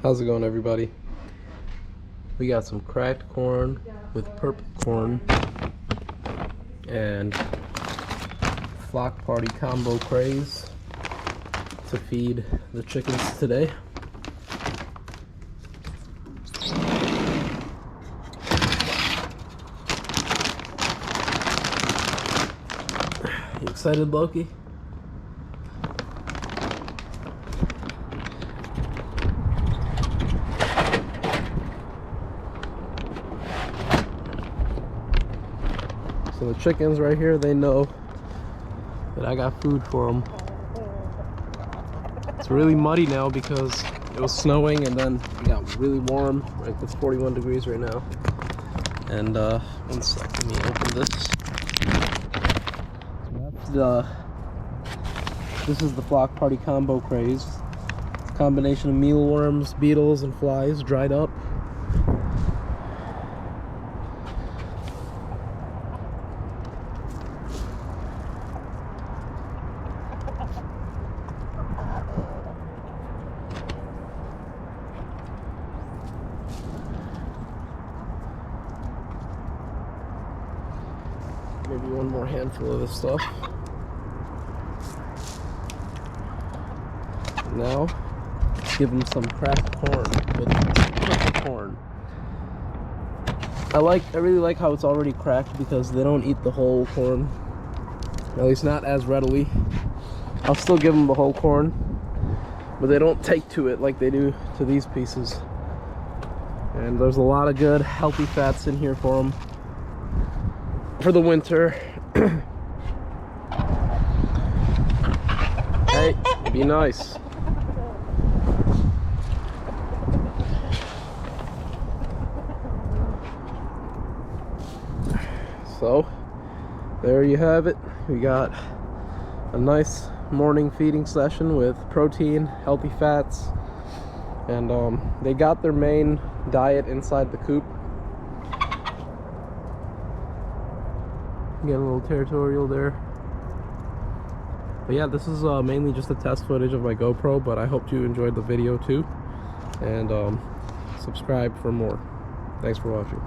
How's it going, everybody? We got some cracked corn with purple corn and flock party combo craze to feed the chickens today. You excited, Loki? So the chickens right here, they know that I got food for them. It's really muddy now because it was snowing and then it got really warm. Right, it's 41 degrees right now. And one sec, let me open this. So this is the flock party combo craze. It's a combination of mealworms, beetles, and flies dried up. Maybe one more handful of this stuff. Now, give them some cracked corn with purple corn. I really like how it's already cracked because they don't eat the whole corn. At least not as readily. I'll still give them the whole corn, but they don't take to it like they do to these pieces. And there's a lot of good healthy fats in here for them for the winter. Hey, be nice. So there you have it. We got a nice morning feeding session with protein, healthy fats, and they got their main diet inside the coop. Get a little territorial there. But yeah, this is mainly just a test footage of my GoPro, but I hope you enjoyed the video too. And subscribe for more. Thanks for watching.